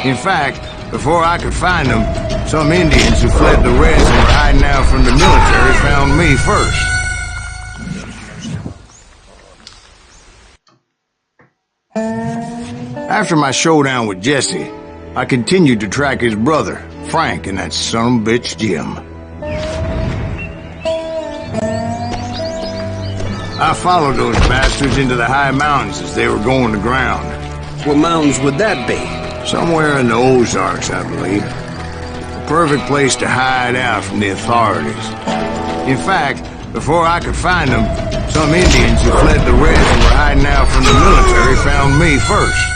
In fact, before I could find them, some Indians who fled the Reds and were hiding out from the military found me first. After my showdown with Jesse, I continued to track his brother, Frank, and that son of a bitch, Jim. I followed those bastards into the high mountains as they were going to ground. What mountains would that be? Somewhere in the Ozarks, I believe. The perfect place to hide out from the authorities. In fact, before I could find them, some Indians who fled the Reds and were hiding out from the military found me first.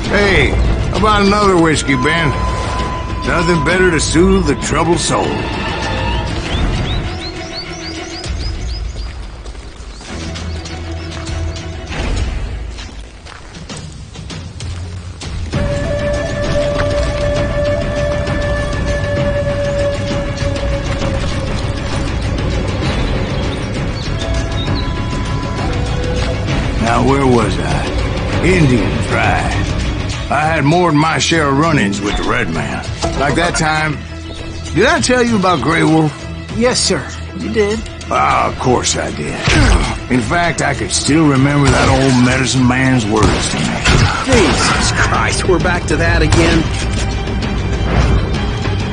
Hey, how about another whiskey, Ben? Nothing better to soothe the troubled soul. Now, where was I? Indians, right. I had more than my share of run-ins with the Red Man. Like that time... Did I tell you about Grey Wolf? Yes, sir. You did. Ah, of course I did. In fact, I could still remember that old medicine man's words to me. Jesus Christ, we're back to that again.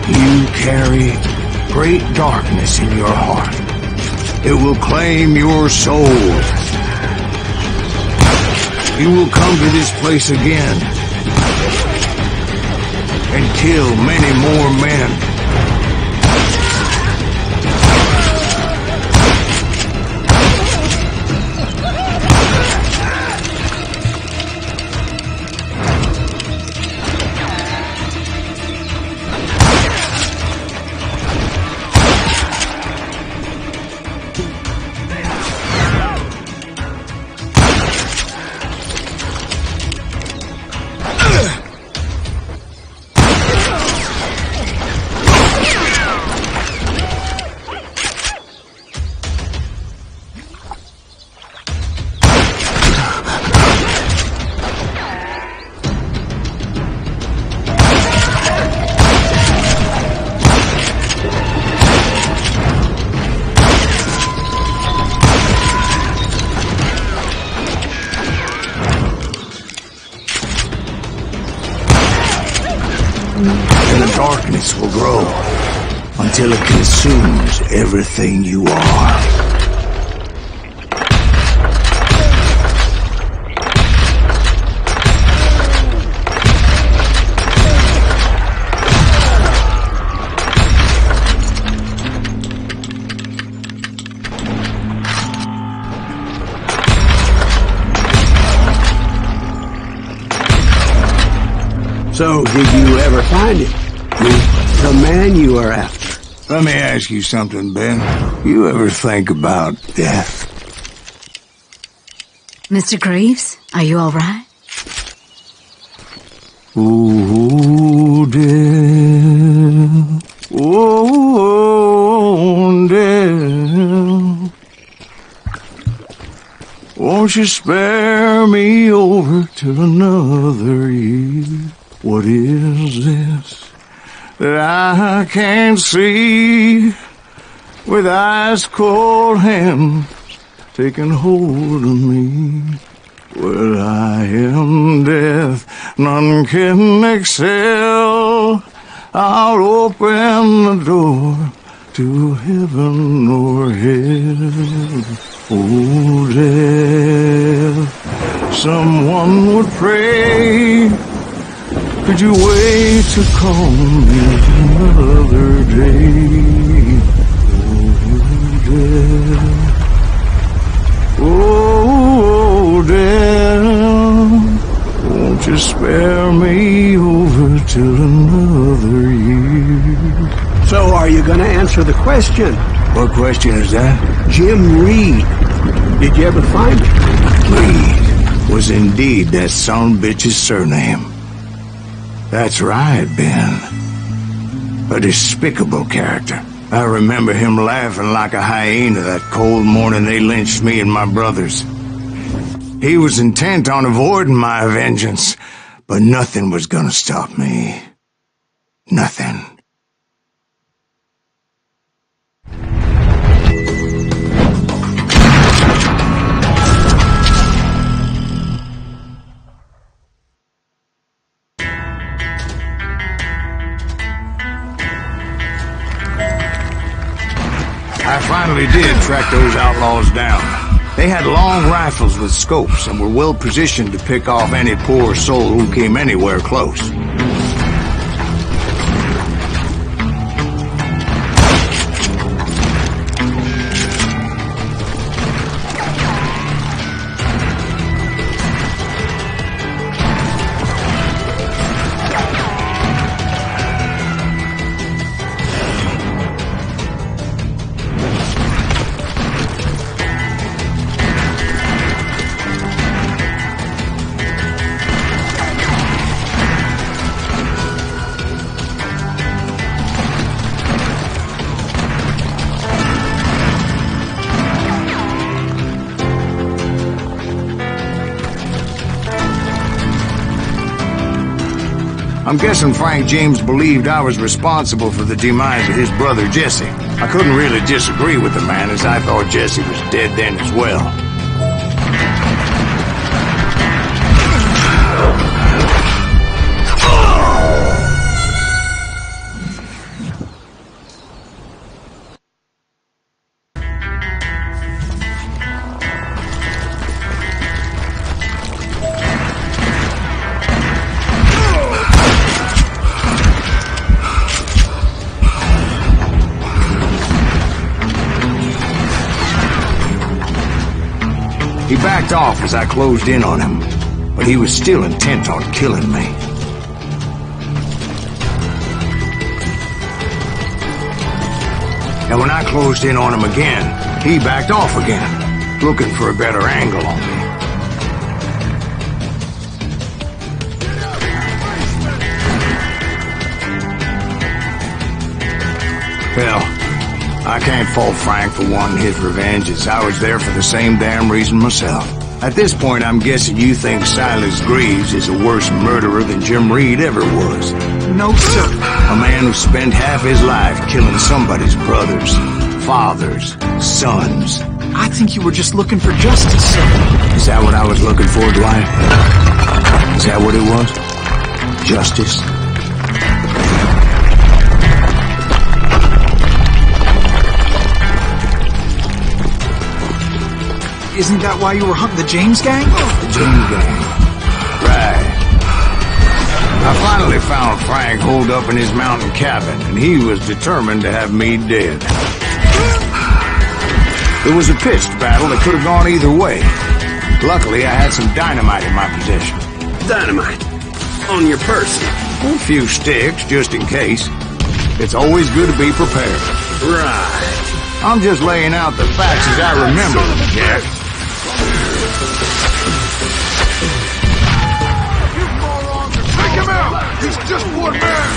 You carry great darkness in your heart. It will claim your soul. You will come to this place again and kill many more men. and the darkness will grow until it consumes everything you are. So, did you ever find him? The man you are after? Let me ask you something, Ben. You ever think about death? Mr. Greaves, are you all right? Oh, death. Oh, death. Won't you spare me over till another year? What is this that I can't see with ice cold hands taking hold of me? Well, I am death, none can excel. I'll open the door to heaven or hell. Oh, death, someone would pray. Could you wait to call me another day? Oh, death, won't you spare me over till another year? So, are you going to answer the question? What question is that? Jim Reed. Did you ever find him? Reed was indeed that son-bitch's surname. That's right, Ben. A despicable character. I remember him laughing like a hyena that cold morning they lynched me and my brothers. He was intent on avoiding my vengeance, but nothing was gonna stop me. Nothing. I finally did track those outlaws down. They had long rifles with scopes and were well positioned to pick off any poor soul who came anywhere close. I'm guessing Frank James believed I was responsible for the demise of his brother Jesse. I couldn't really disagree with the man, as I thought Jesse was dead then as well. He backed off as I closed in on him, but he was still intent on killing me. And when I closed in on him again, he backed off again, looking for a better angle on me. Well, I can't fault Frank for wanting his revenge, as I was there for the same damn reason myself. At this point, I'm guessing you think Silas Greaves is a worse murderer than Jim Reed ever was. No, sir. A man who spent half his life killing somebody's brothers, fathers, sons. I think you were just looking for justice, sir. Is that what I was looking for, Dwight? Is that what it was? Justice? Isn't that why you were hunting the James gang? The James gang. Right. I finally found Frank holed up in his mountain cabin, and he was determined to have me dead. It was a pitched battle that could have gone either way. Luckily, I had some dynamite in my possession. Dynamite. On your person. A few sticks, just in case. It's always good to be prepared. Right. I'm just laying out the facts as I remember them, Jack. Take him out! He's just one man!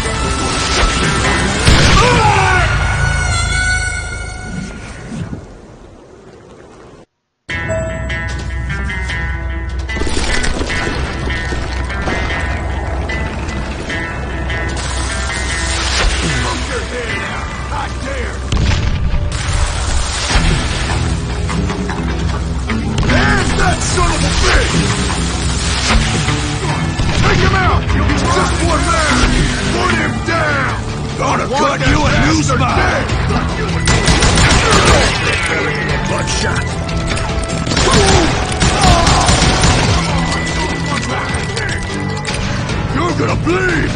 Son of a bitch! Take him out! He's just one man! Put him down! Gonna cut you a new spot! Bloodshot! You're gonna bleed!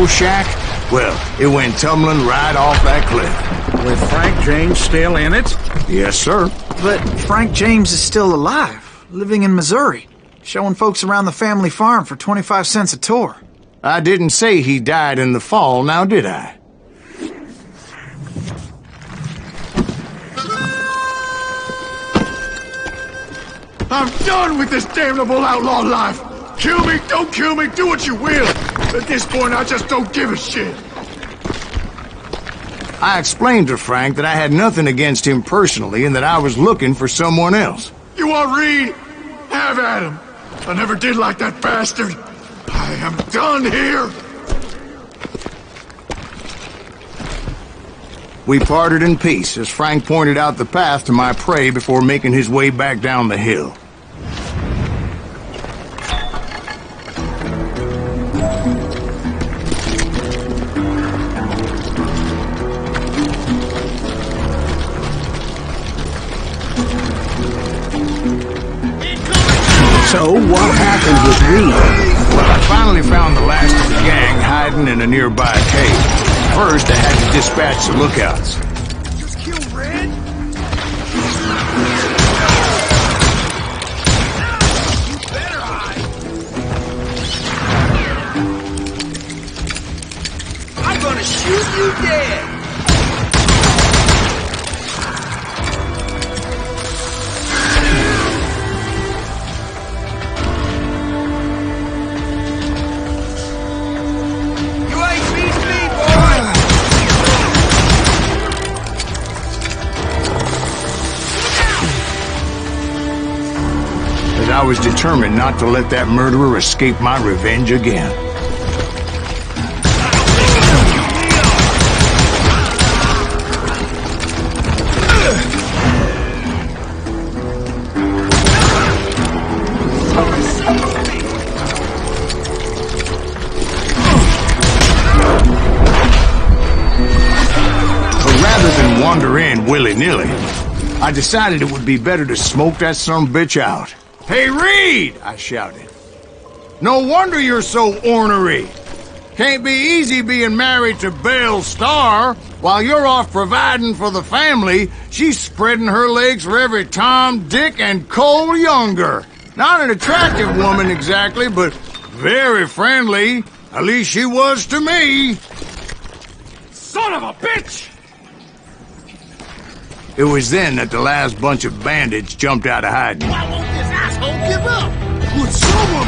Shack? Well, it went tumbling right off that cliff. With Frank James still in it? Yes, sir. But Frank James is still alive, living in Missouri, showing folks around the family farm for 25 cents a tour. I didn't say he died in the fall, now did I? I'm done with this damnable outlaw life! Kill me, don't kill me, do what you will! At this point, I just don't give a shit! I explained to Frank that I had nothing against him personally and that I was looking for someone else. You want Reed? Have at him! I never did like that bastard! I am done here! We parted in peace as Frank pointed out the path to my prey before making his way back down the hill. So, what happened with Reed? Well, I finally found the last of the gang hiding in a nearby cave. First, I had to dispatch the lookouts. Just kill Red? You better hide! I'm gonna shoot you dead! because I was determined not to let that murderer escape my revenge again. Wander in willy-nilly, I decided it would be better to smoke that sumbitch out. "Hey, Reed!" I shouted. "No wonder you're so ornery. Can't be easy being married to Belle Starr. While you're off providing for the family, she's spreading her legs for every Tom, Dick, and Cole Younger. Not an attractive woman exactly, but very friendly. At least she was to me." "Son of a bitch!" It was then that the last bunch of bandits jumped out of hiding. Why won't this asshole give up? Would someone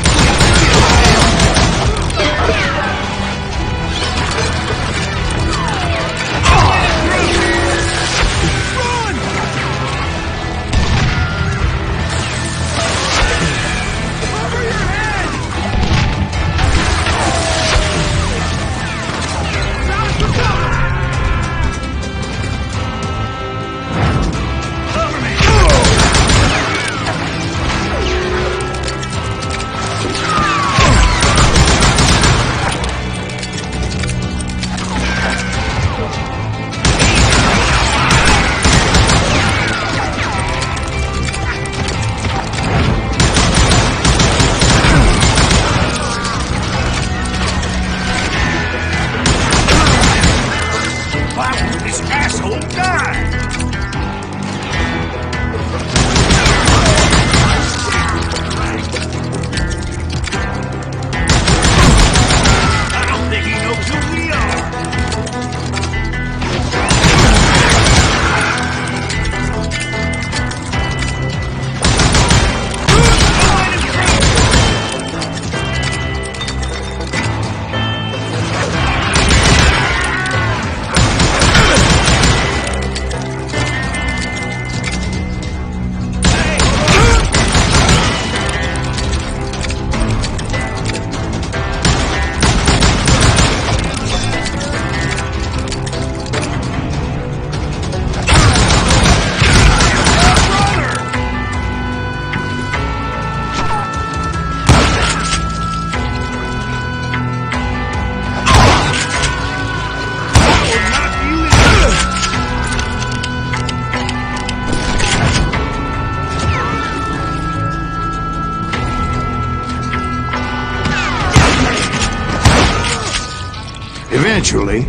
Eventually,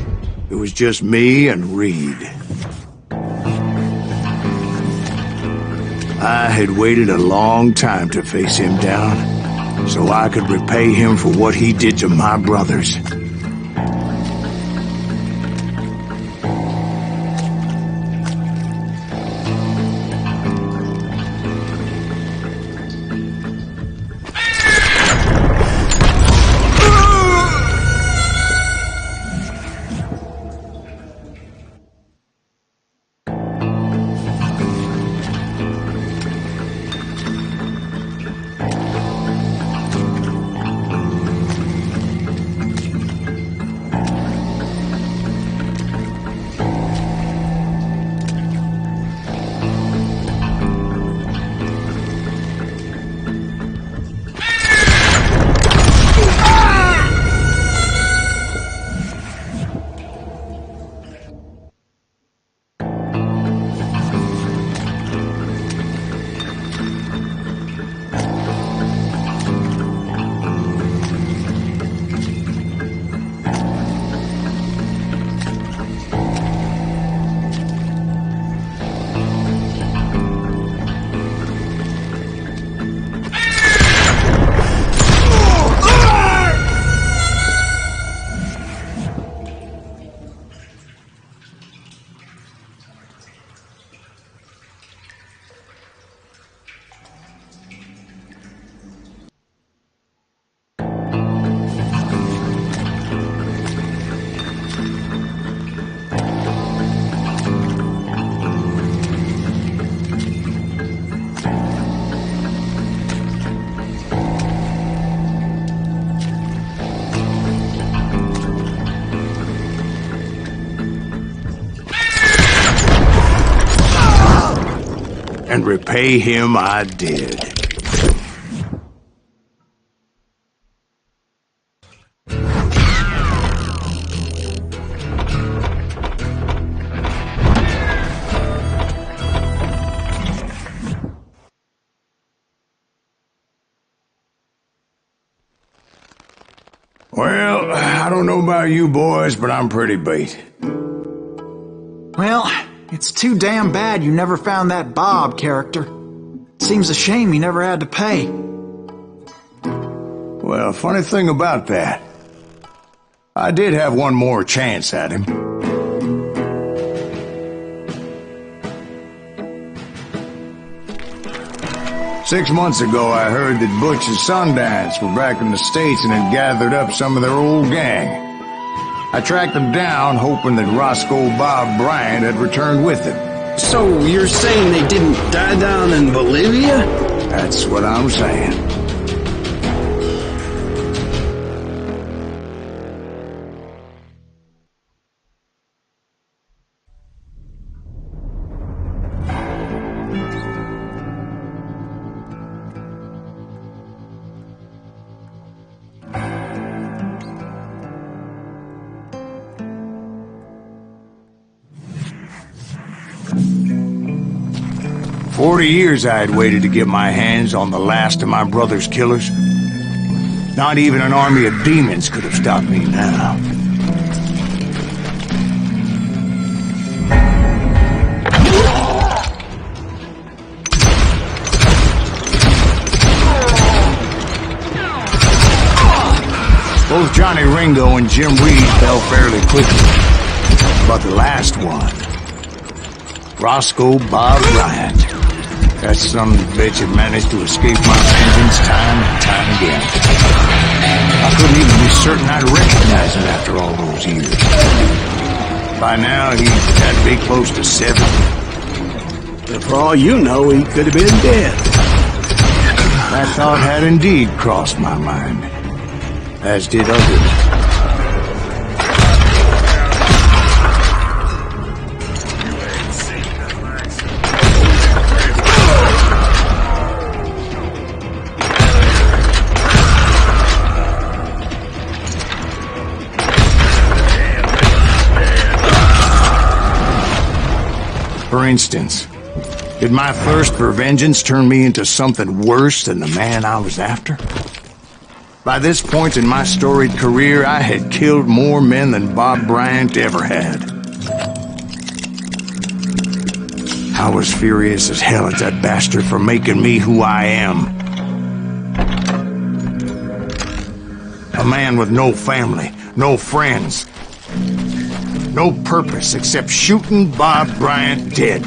it was just me and Reed. I had waited a long time to face him down, so I could repay him for what he did to my brothers. and repay him I did. Well, I don't know about you boys, but I'm pretty beat. Well, it's too damn bad you never found that Bob character. Seems a shame you never had to pay. Well, funny thing about that, I did have one more chance at him. Six months ago, I heard that Butch and Sundance were back in the States and had gathered up some of their old gang. I tracked them down, hoping that Roscoe Bob Bryant had returned with them. So you're saying they didn't die down in Bolivia? That's what I'm saying. 40 years I had waited to get my hands on the last of my brother's killers. Not even an army of demons could have stopped me now. Both Johnny Ringo and Jim Reed fell fairly quickly. But the last one, Roscoe Bob Bryant, that son of a bitch had managed to escape my vengeance time and time again. I couldn't even be certain I'd recognize him after all those years. By now, he's got to be close to 70. But for all you know, he could have been dead. That thought had indeed crossed my mind, as did others. For instance, did my thirst for vengeance turn me into something worse than the man I was after? By this point in my storied career, I had killed more men than Bob Bryant ever had. I was furious as hell at that bastard for making me who I am. A man with no family, no friends, no purpose except shooting Bob Bryant dead.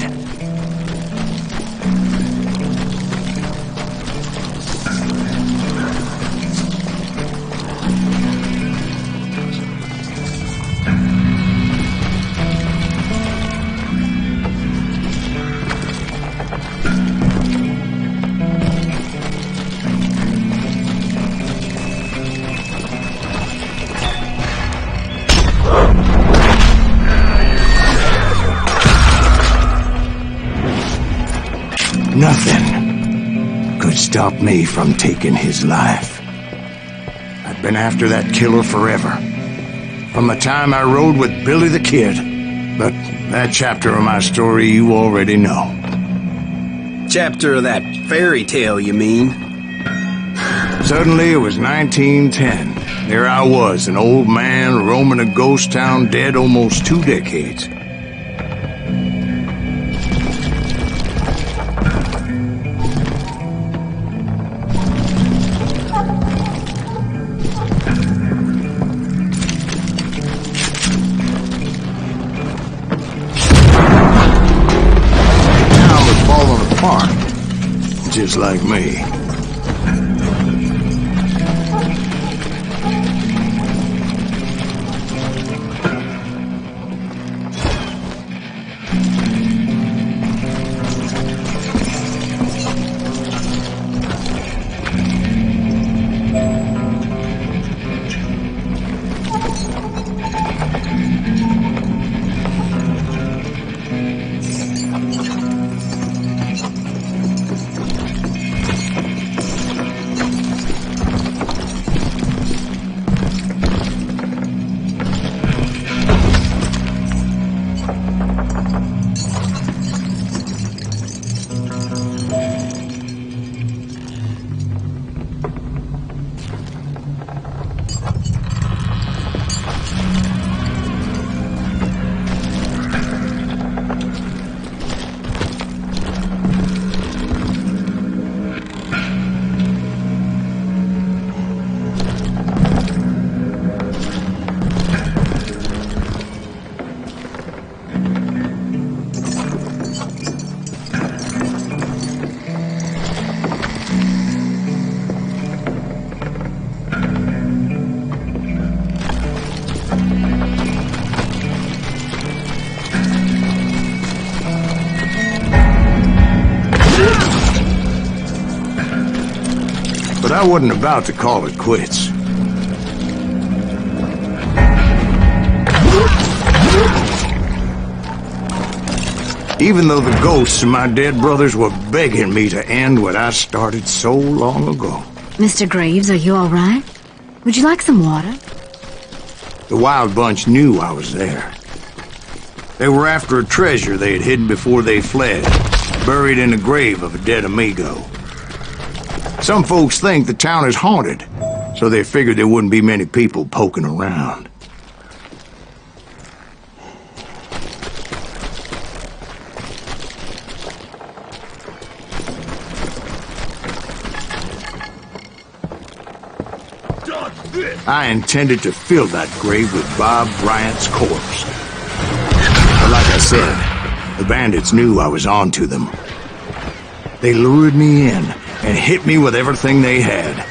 Nothing could stop me from taking his life. I'd been after that killer forever, from the time I rode with Billy the Kid. But that chapter of my story you already know. Chapter of that fairy tale, you mean? Suddenly it was 1910. There I was, an old man roaming a ghost town dead almost 2 decades. Just like me. But I wasn't about to call it quits. Even though the ghosts of my dead brothers were begging me to end what I started so long ago. Mr. Graves, are you all right? Would you like some water? The Wild Bunch knew I was there. They were after a treasure they had hidden before they fled, buried in the grave of a dead amigo. Some folks think the town is haunted, so they figured there wouldn't be many people poking around. I intended to fill that grave with Bob Bryant's corpse. But like I said, the bandits knew I was on to them. They lured me in and hit me with everything they had.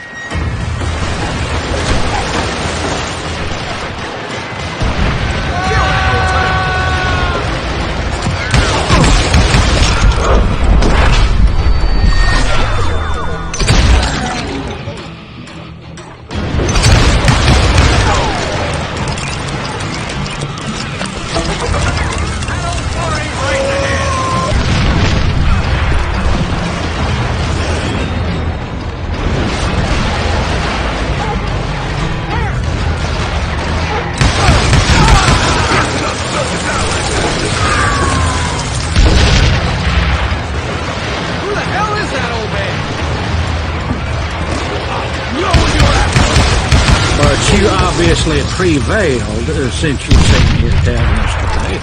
You obviously prevailed since you taken his dad yesterday.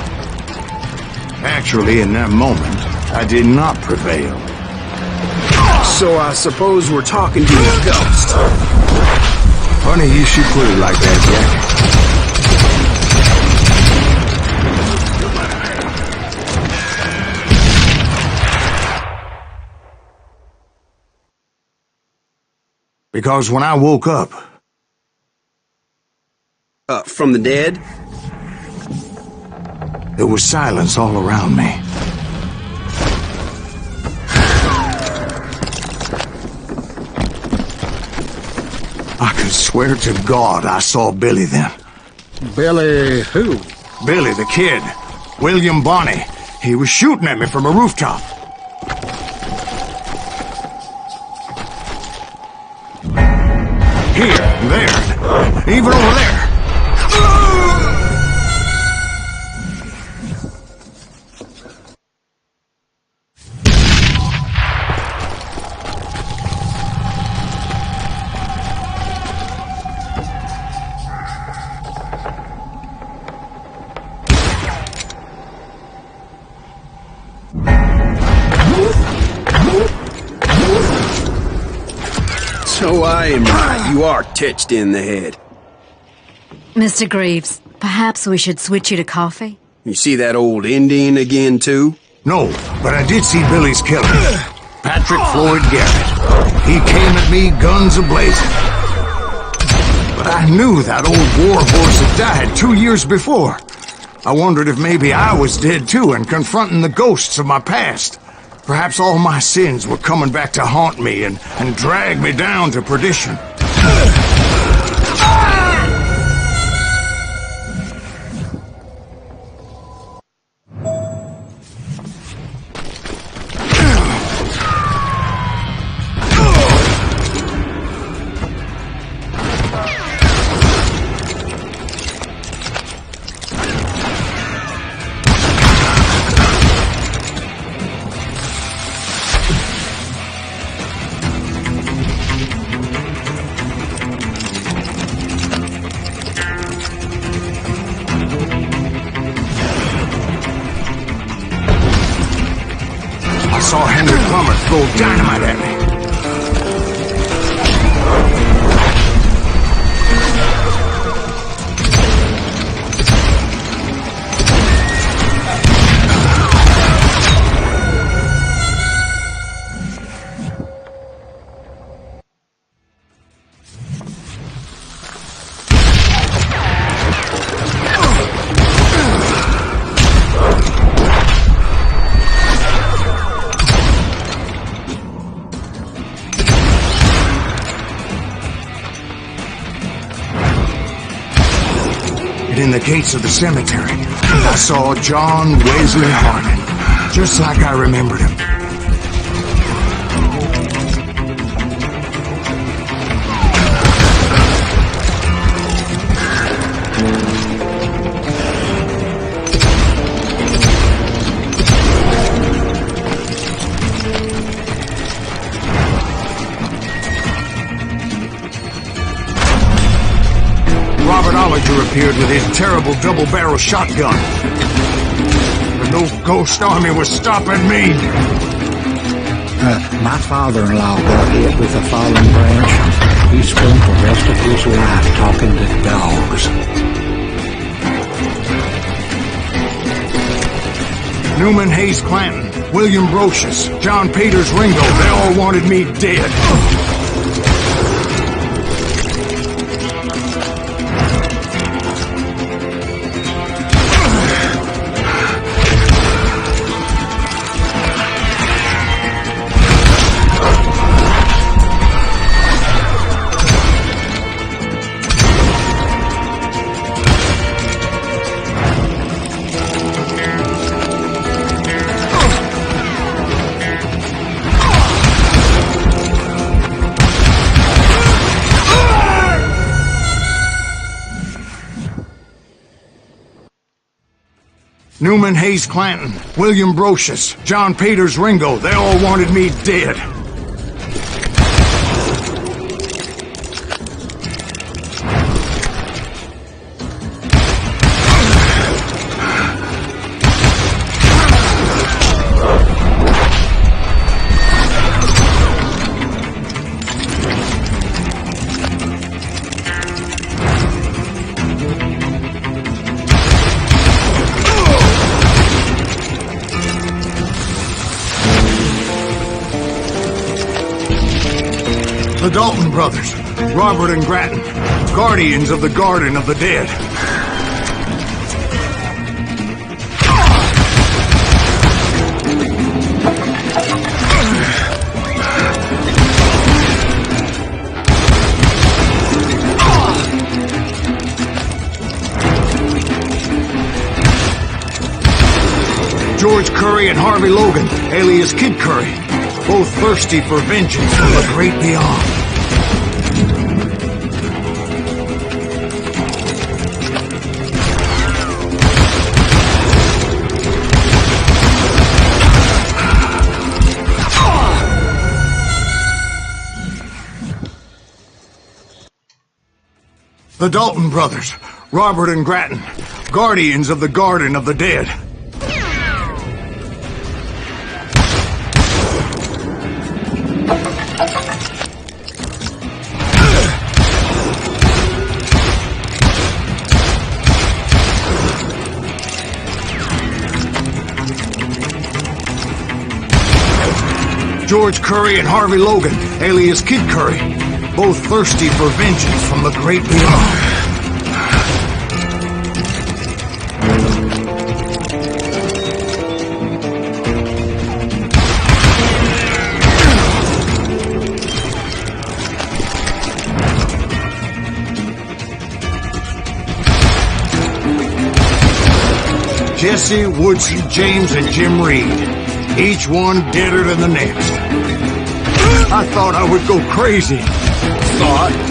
Actually, in that moment, I did not prevail. So I suppose we're talking to a ghost. Funny you should put it like that, Jack. Because when I woke up... From the dead? There was silence all around me. I could swear to God I saw Billy then. Billy who? Billy, the kid. William Bonney. He was shooting at me from a rooftop. Here, there, even over there. So I am right. You are touched in the head. Mr. Graves, perhaps we should switch you to coffee? You see that old Indian again, too? No, but I did see Billy's killer. Patrick Floyd Garrett. He came at me guns a-blazing. But I knew that old war horse had died 2 years before. I wondered if maybe I was dead too and confronting the ghosts of my past. Perhaps all my sins were coming back to haunt me and drag me down to perdition. I saw Henry Plummer throw dynamite at me. in the gates of the cemetery, I saw John Wesley Harding, just like I remembered him. Appeared with his terrible double-barrel shotgun. But no ghost army was stopping me. My father-in-law got hit with a fallen branch. He spent the rest of his life talking to dogs. Newman Hayes Clanton, William Brocious, John Peters Ringo, they all wanted me dead. Newman Hayes Clanton, William Brocious, John Peters Ringo, they all wanted me dead. The Dalton brothers, Robert and Grattan, guardians of the Garden of the Dead. George Curry and Harvey Logan, alias Kid Curry, both thirsty for vengeance from the great beyond. The Dalton brothers, Robert and Grattan, guardians of the Garden of the Dead. George Curry and Harvey Logan, alias Kid Curry, both thirsty for vengeance from the great beyond. Jesse, Woodson, James, and Jim Reed. Each one deader than the next. I thought I would go crazy. Thought.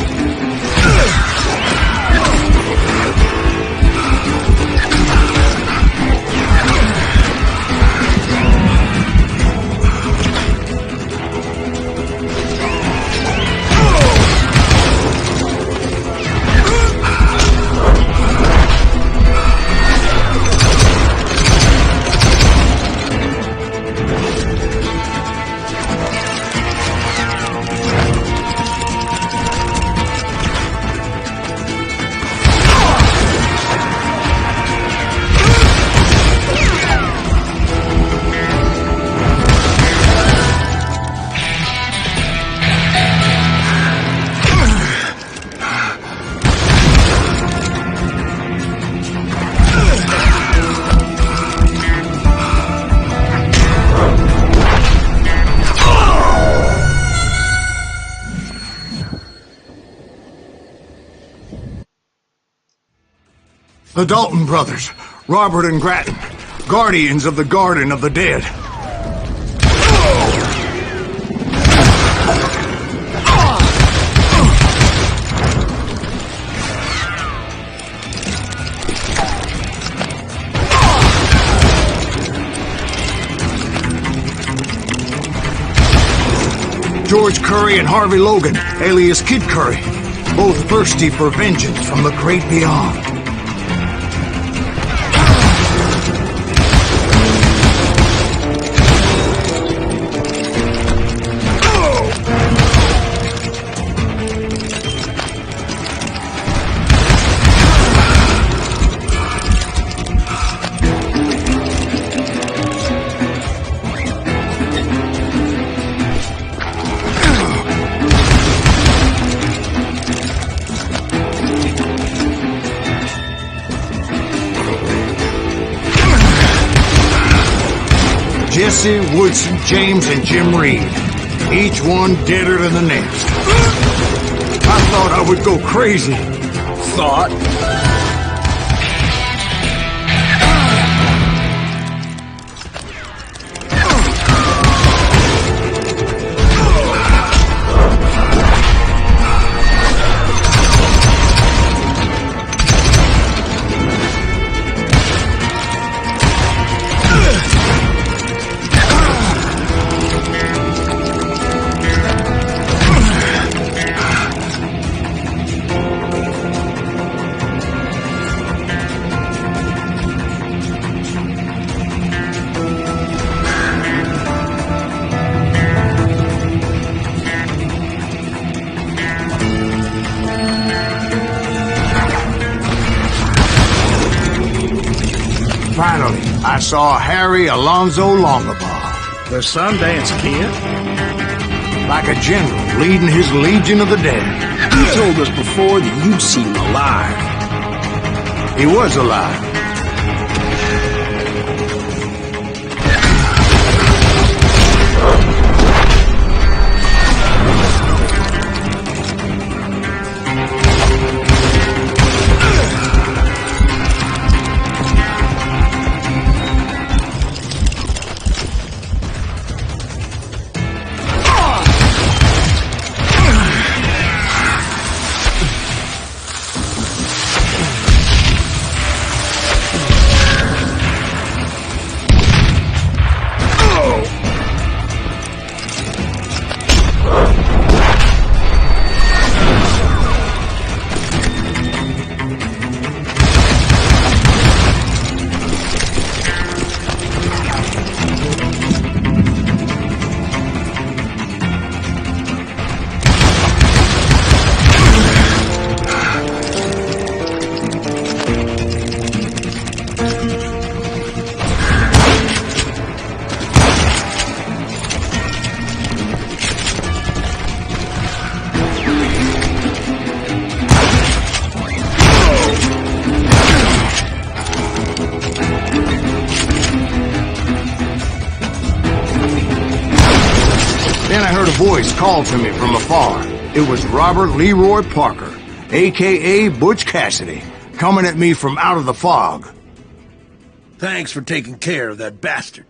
The Dalton brothers, Robert and Grattan, guardians of the Garden of the Dead. George Curry and Harvey Logan, alias Kid Curry, both thirsty for vengeance from the great beyond. Jesse, Woodson, James, and Jim Reed. Each one deader than the next. I thought I would go crazy. Thought? Finally, I saw Harry Alonzo Longabaugh. The Sundance Kid? Like a general leading his legion of the dead. You told us before that you'd seen him alive. He was alive. Then I heard a voice call to me from afar. It was Robert Leroy Parker, a.k.a. Butch Cassidy, coming at me from out of the fog. Thanks for taking care of that bastard.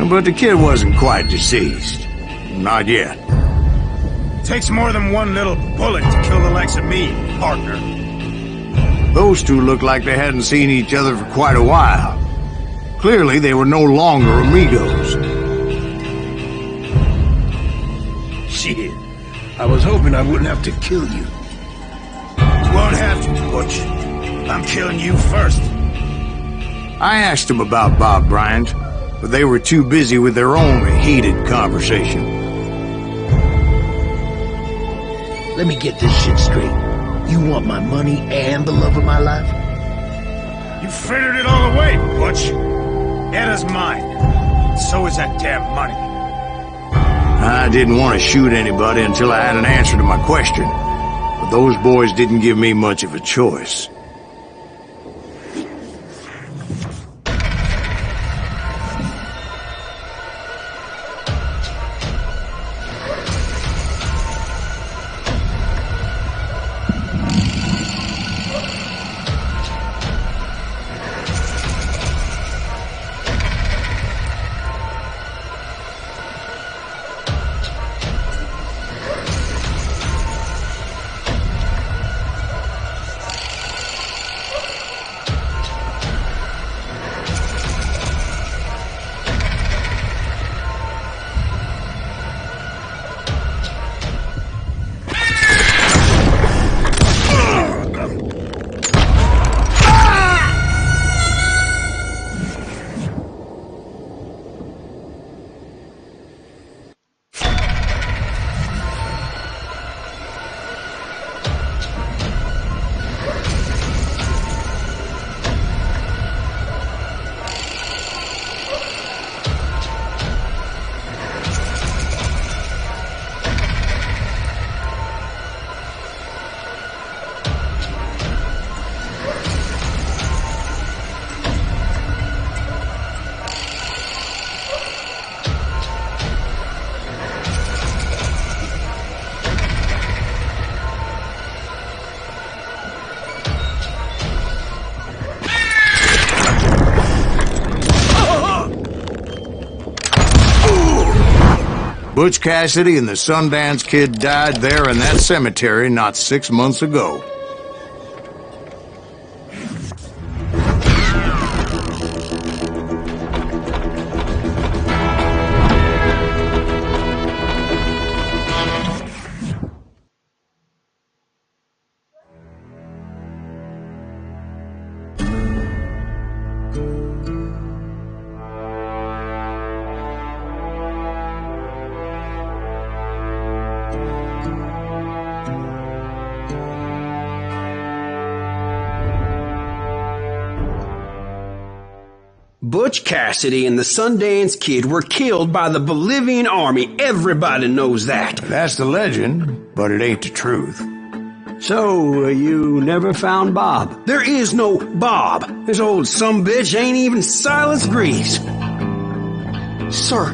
But the kid wasn't quite deceased. Not yet. Takes more than one little bullet to kill the likes of me, partner. Those two looked like they hadn't seen each other for quite a while. Clearly, they were no longer amigos. Shit. I was hoping I wouldn't have to kill you. You won't have to, Butch. I'm killing you first. I asked them about Bob Bryant, but they were too busy with their own heated conversation. Let me get this shit straight. You want my money and the love of my life? You frittered it all away, Butch. Etta's mine. So is that damn money. I didn't want to shoot anybody until I had an answer to my question. But those boys didn't give me much of a choice. Butch Cassidy and the Sundance Kid died there in that cemetery not 6 months ago. Butch Cassidy and the Sundance Kid were killed by the Bolivian army. Everybody knows that. That's the legend, but it ain't the truth. So, you never found Bob? There is no Bob. This old sumbitch ain't even Silas Greaves. Sir,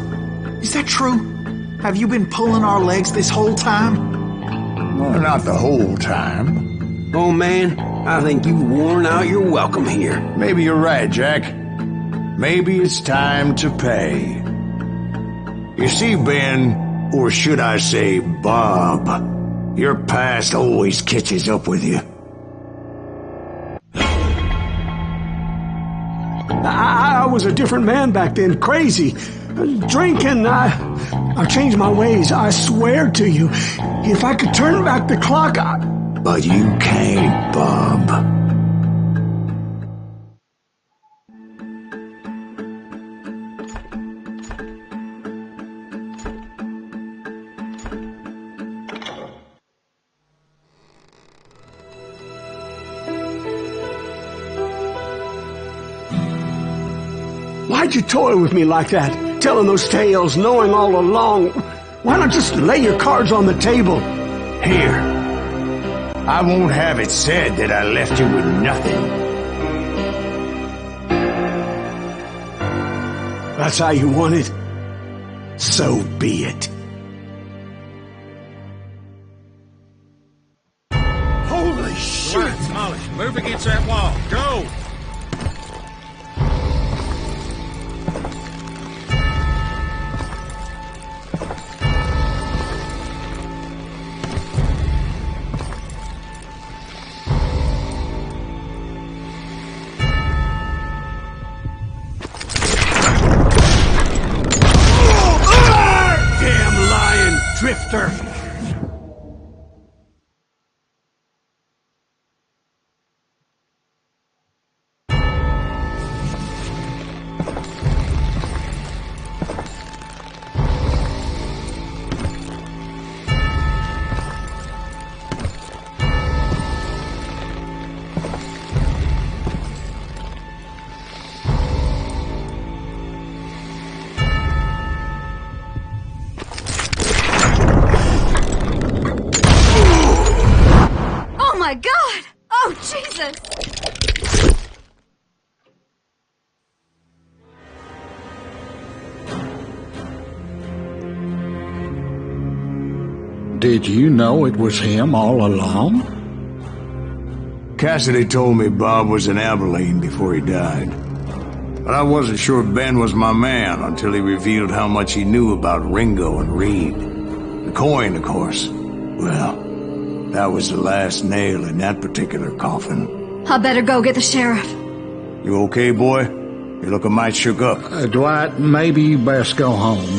is that true? Have you been pulling our legs this whole time? Well, not the whole time. Oh man, I think you've worn out your welcome here. Maybe you're right, Jack. Maybe it's time to pay. You see, Ben, or should I say Bob, your past always catches up with you. I was a different man back then, crazy. Drinking, I changed my ways, I swear to you. If I could turn back the clock, But you can't, Bob. Why'd you toy with me like that? Telling those tales, knowing all along. Why not just lay your cards on the table? Here. I won't have it said that I left you with nothing. That's how you want it? So be it. Holy shit! Right, Molly, move against that wall. Go! Drifter! my God! Oh, Jesus! Did you know it was him all along? Cassidy told me Bob was in Abilene before he died. But I wasn't sure Ben was my man until he revealed how much he knew about Ringo and Reed. The coin, of course. Well, that was the last nail in that particular coffin. I better go get the sheriff. You okay, boy? You're looking mighty shook up. Dwight, maybe you best go home.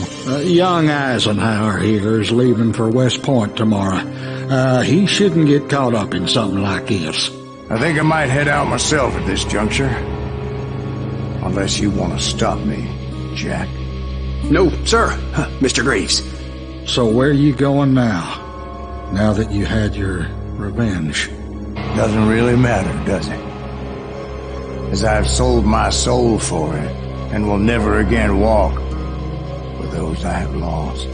Young Eisenhower here is leaving for West Point tomorrow. He shouldn't get caught up in something like this. I think I might head out myself at this juncture. Unless you want to stop me, Jack. No, sir, Mr. Greaves. So where are you going now? Now that you had your revenge? Doesn't really matter, does it? As I've sold my soul for it, and will never again walk with those I have lost.